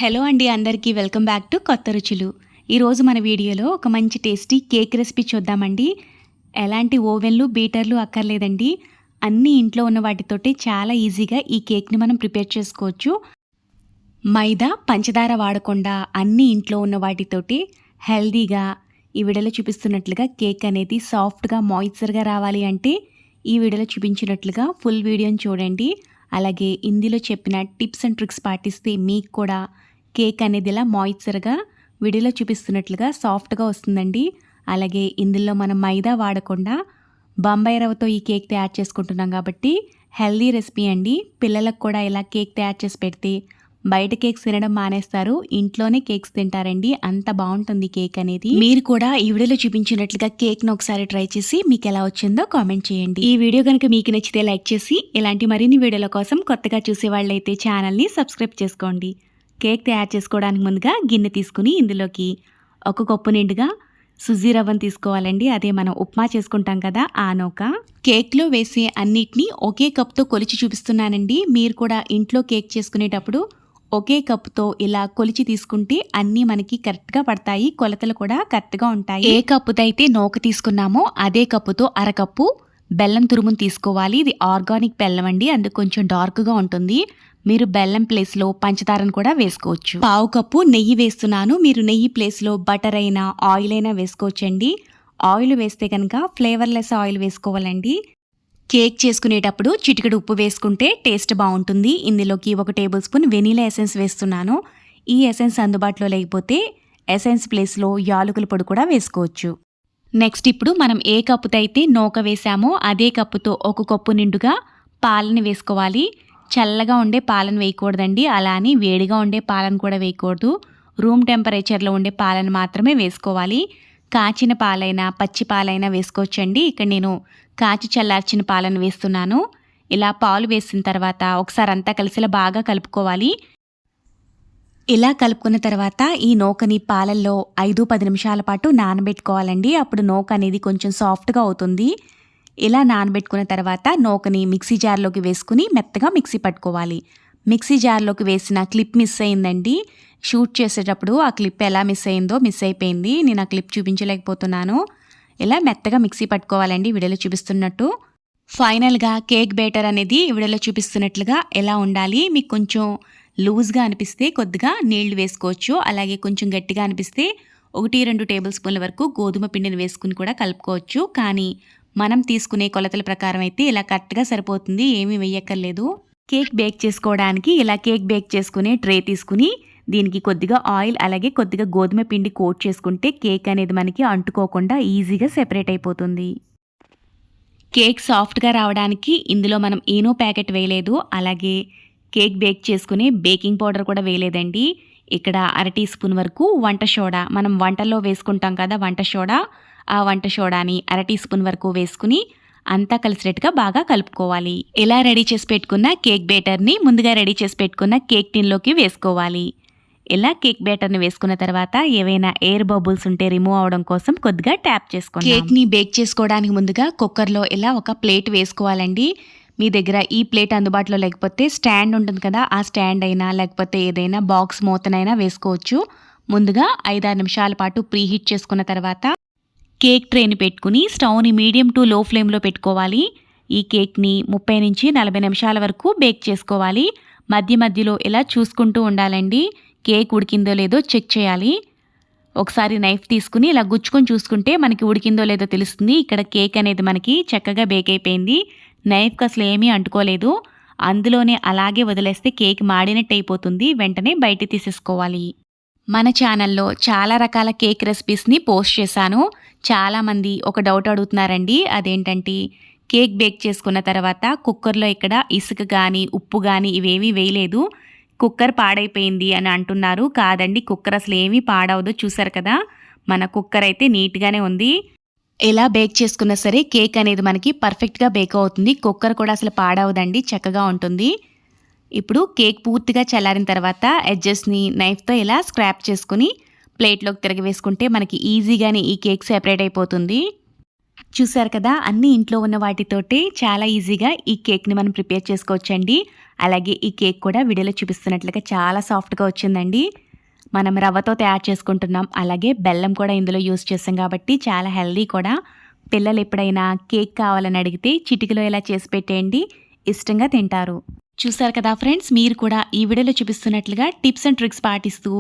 Hello అండి, అందరికీ welcome back to కొత్త రుచులు. ఈరోజు మన వీడియోలో ఒక మంచి టేస్టీ కేక్ రెసిపీ చూద్దామండి. ఎలాంటి ఓవెన్లు బీటర్లు అక్కర్లేదండి. అన్నీ ఇంట్లో ఉన్న వాటితోటి చాలా ఈజీగా ఈ కేక్ని మనం ప్రిపేర్ చేసుకోవచ్చు. మైదా పంచదార వాడకుండా అన్నీ ఇంట్లో ఉన్న వాటితోటి హెల్దీగా ఈ వీడియోలో చూపిస్తున్నట్లుగా కేక్ అనేది సాఫ్ట్గా మాయిశ్చర్గా రావాలి అంటే ఈ వీడియోలో చూపించినట్లుగా ఫుల్ వీడియోని చూడండి. అలాగే ఇందులో చెప్పిన టిప్స్ అండ్ ట్రిక్స్ పాటిస్తే మీకు కూడా కేక్ అనేది ఇలా మాయిశ్చర్గా వీడియోలో చూపిస్తున్నట్లుగా సాఫ్ట్గా వస్తుందండి. అలాగే ఇందులో మనం మైదా వాడకుండా బొంబాయి రవ్వతో ఈ కేక్ తయారు చేసుకుంటున్నాం కాబట్టి హెల్దీ రెసిపీ అండి. పిల్లలకు కూడా ఇలా కేక్ తయారు చేసి పెడితే బయట కేక్స్ తినడం మానేస్తారు, ఇంట్లోనే కేక్స్ తింటారండి. అంత బాగుంటుంది కేక్ అనేది. మీరు కూడా ఈ వీడియోలో చూపించినట్లుగా కేక్ను ఒకసారి ట్రై చేసి మీకు ఎలా వచ్చిందో కామెంట్ చేయండి. ఈ వీడియో కనుక మీకు నచ్చితే లైక్ చేసి ఇలాంటి మరిన్ని వీడియోల కోసం కొత్తగా చూసే వాళ్ళైతే ఛానల్ని సబ్స్క్రైబ్ చేసుకోండి. కేక్ తయారు చేసుకోవడానికి ముందుగా గిన్నె తీసుకుని ఇందులోకి ఒక కప్పు నిండుగా సుజీ రవ్వను తీసుకోవాలండి. అదే మనం ఉప్మా చేసుకుంటాం కదా ఆ నూక. కేక్లో వేసే అన్నిటినీ ఒకే కప్తో కొలిచి చూపిస్తున్నానండి. మీరు కూడా ఇంట్లో కేక్ చేసుకునేటప్పుడు ఒకే కప్పుతో ఇలా కొలిచి తీసుకుంటే అన్నీ మనకి కరెక్ట్గా పడతాయి, కొలతలు కూడా కరెక్ట్గా ఉంటాయి. ఏ కప్పుతో అయితే నూక తీసుకున్నామో అదే కప్పుతో అరకప్పు బెల్లం తురుమును తీసుకోవాలి. ఇది ఆర్గానిక్ బెల్లం అండి, అందుకు కొంచెం డార్క్గా ఉంటుంది. మీరు బెల్లం ప్లేస్లో పంచదారను కూడా వేసుకోవచ్చు. పావు కప్పు నెయ్యి వేస్తున్నాను. మీరు నెయ్యి ప్లేస్లో బటర్ అయినా ఆయిల్ అయినా వేసుకోవచ్చండి. ఆయిల్ వేస్తే కనుక ఫ్లేవర్లెస్ ఆయిల్ వేసుకోవాలండి. కేక్ చేసుకునేటప్పుడు చిటికెడు ఉప్పు వేసుకుంటే టేస్ట్ బాగుంటుంది. ఇందులోకి 1 టేబుల్ స్పూన్ వెనీలా ఎసెన్స్ వేస్తున్నాను. ఈ ఎసెన్స్ అందుబాటులో లేకపోతే ఎసెన్స్ ప్లేస్లో యాలకుల పొడి కూడా వేసుకోవచ్చు. నెక్స్ట్ ఇప్పుడు మనం ఏ కప్పుతో అయితే నూక వేసామో అదే కప్పుతో 1 కప్పు నిండుగా పాలను వేసుకోవాలి. చల్లగా ఉండే పాలను వేయకూడదండి, అలా అని వేడిగా ఉండే పాలను కూడా వేయకూడదు. రూమ్ టెంపరేచర్లో ఉండే పాలను మాత్రమే వేసుకోవాలి. కాచిన పాలైనా పచ్చి పాలైనా వేసుకోవచ్చండి. ఇక్కడ నేను కాచి చల్లార్చిన పాలను వేస్తున్నాను. ఇలా పాలు వేసిన తర్వాత ఒకసారి అంతా కలిసిలా బాగా కలుపుకోవాలి. ఇలా కలుపుకున్న తర్వాత ఈ నూకని పాలల్లో 5-10 నిమిషాల పాటు నానబెట్టుకోవాలండి. అప్పుడు నూక అనేది కొంచెం సాఫ్ట్గా అవుతుంది. ఇలా నానబెట్టుకున్న తర్వాత నూకని మిక్సీ జార్లోకి వేసుకుని మెత్తగా మిక్సీ పట్టుకోవాలి. మిక్సీ జార్లోకి వేసిన క్లిప్ మిస్ అయిందండి. షూట్ చేసేటప్పుడు ఆ క్లిప్ ఎలా మిస్ అయిపోయింది. నేను ఆ క్లిప్ చూపించలేకపోతున్నాను. ఇలా మెత్తగా మిక్సీ పట్టుకోవాలండి వీడియోలో చూపిస్తున్నట్టు. ఫైనల్గా కేక్ బ్యాటర్ అనేది వీడియోలో చూపిస్తున్నట్లుగా ఎలా ఉండాలి. మీకు కొంచెం లూజ్గా అనిపిస్తే కొద్దిగా నీళ్లు వేసుకోవచ్చు. అలాగే కొంచెం గట్టిగా అనిపిస్తే 1-2 టేబుల్ స్పూన్ల వరకు గోధుమ పిండిని వేసుకుని కూడా కలుపుకోవచ్చు. కానీ మనం తీసుకునే కొలతల ప్రకారం అయితే ఇలా కరెక్ట్గా సరిపోతుంది, ఏమీ వేయక్కర్లేదు. కేక్ బేక్ చేసుకోవడానికి ఇలా కేక్ బేక్ చేసుకునే ట్రే తీసుకుని దీనికి కొద్దిగా ఆయిల్ అలాగే కొద్దిగా గోధుమ పిండి కోట్ చేసుకుంటే కేక్ అనేది మనకి అంటుకోకుండా ఈజీగా సెపరేట్ అయిపోతుంది. కేక్ సాఫ్ట్గా రావడానికి ఇందులో మనం ఈనో ప్యాకెట్ వేయలేదు, అలాగే కేక్ బేక్ చేసుకునే బేకింగ్ పౌడర్ కూడా వేయలేదండి. ఇక్కడ 1/2 టీ స్పూన్ వరకు వంట సోడా, మనం వంటల్లో వేసుకుంటాం కదా వంట సోడా, ఆ వంట సోడాని 1/2 టీ స్పూన్ వరకు వేసుకుని అంతా కలిసినట్టుగా బాగా కలుపుకోవాలి. ఇలా రెడీ చేసి పెట్టుకున్న కేక్ బ్యాటర్ని ముందుగా రెడీ చేసి పెట్టుకున్న కేక్ టిన్లోకి వేసుకోవాలి. ఇలా కేక్ బ్యాటర్ని వేసుకున్న తర్వాత ఏవైనా ఎయిర్ బబుల్స్ ఉంటే రిమూవ్ అవడం కోసం కొద్దిగా ట్యాప్ చేసుకోండి. కేక్ని బేక్ చేసుకోవడానికి ముందుగా కుక్కర్లో ఇలా ఒక ప్లేట్ వేసుకోవాలండి. మీ దగ్గర ఈ ప్లేట్ అందుబాటులో లేకపోతే స్టాండ్ ఉంటుంది కదా, ఆ స్టాండ్ అయినా లేకపోతే ఏదైనా బాక్స్ మూతనైనా వేసుకోవచ్చు. ముందుగా 5-6 నిమిషాల పాటు ప్రీహీట్ చేసుకున్న తర్వాత కేక్ ట్రేని పెట్టుకుని స్టవ్ని మీడియం టు లో ఫ్లేమ్లో పెట్టుకోవాలి. ఈ కేక్ని 30-40 నిమిషాల వరకు బేక్ చేసుకోవాలి. మధ్య మధ్యలో ఇలా చూసుకుంటూ ఉండాలండి. కేక్ ఉడికిందో లేదో చెక్ చేయాలి. ఒకసారి నైఫ్ తీసుకుని ఇలా గుచ్చుకొని చూసుకుంటే మనకి ఉడికిందో లేదో తెలుస్తుంది. ఇక్కడ కేక్ అనేది మనకి చక్కగా బేక్ అయిపోయింది. నైఫ్కి అసలు ఏమీ అంటుకోలేదు. అందులోనే అలాగే వదిలేస్తే కేక్ మాడినట్టు అయిపోతుంది. వెంటనే బయట తీసేసుకోవాలి. మన ఛానల్లో చాలా రకాల కేక్ రెసిపీస్ని పోస్ట్ చేశాను. చాలామంది ఒక డౌట్ అడుగుతున్నారండి. అదేంటంటే కేక్ బేక్ చేసుకున్న తర్వాత కుక్కర్లో ఇక్కడ ఇసుక కానీ ఉప్పు కానీ ఇవేమీ వేయలేదు, కుక్కర్ పాడైపోయింది అని అంటున్నారు. కాదండి, కుక్కర్ అసలు ఏమీ పాడవదు. చూసారు కదా, మన కుక్కర్ అయితే నీట్గానే ఉంది. ఎలా బేక్ చేసుకున్నా సరే కేక్ అనేది మనకి పర్ఫెక్ట్గా బేక్ అవుతుంది. కుక్కర్ కూడా అసలు పాడవదండి, చక్కగా ఉంటుంది. ఇప్పుడు కేక్ పూర్తిగా చల్లారిన తర్వాత ఎడ్జెస్ని నైఫ్తో ఇలా స్క్రాప్ చేసుకుని ప్లేట్లోకి తిరగవేసుకుంటే మనకి ఈజీగానే ఈ కేక్ సెపరేట్ అయిపోతుంది. చూసారు కదా! అన్నీ ఇంట్లో ఉన్న వాటితోటే చాలా ఈజీగా ఈ కేక్‌ని మనం ప్రిపేర్ చేసుకోవచ్చండి. అలాగే ఈ కేక్ కూడా వీడియోలో చూపిస్తున్నట్లుగా చాలా సాఫ్ట్‌గా వచ్చిందండి. మనం రవ్వతో తయారు చేసుకుంటున్నాం. అలాగే బెల్లం కూడా ఇందులో యూజ్ చేసాం కాబట్టి చాలా హెల్తీ కూడా. పిల్లలు ఎప్పుడైనా కేక్ కావాలని అడిగితే చిటికెలో ఇలా చేసి పెట్టేయండి. ఇష్టంగా తింటారు. చూసారు కదా ఫ్రెండ్స్, మీరు కూడా ఈ వీడియోలో చూపిస్తున్నట్లుగా టిప్స్ అండ్ ట్రిక్స్ పాటిస్తూ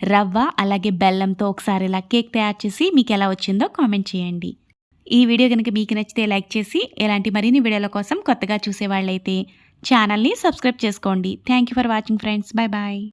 రవ్వ అలాగే బెల్లంతో ఒకసారి ఇలా కేక్ తయారు చేసి మీకెలా వచ్చిందో కామెంట్ చేయండి. ఈ వీడియో గనుక మీకు నచ్చితే లైక్ చేసి, ఇలాంటి మరిన్ని వీడియోల కోసం కొత్తగా చూసేవాళ్ళైతే ఛానల్‌ని సబ్స్క్రైబ్ చేసుకోండి. Thank you for watching friends. Bye bye.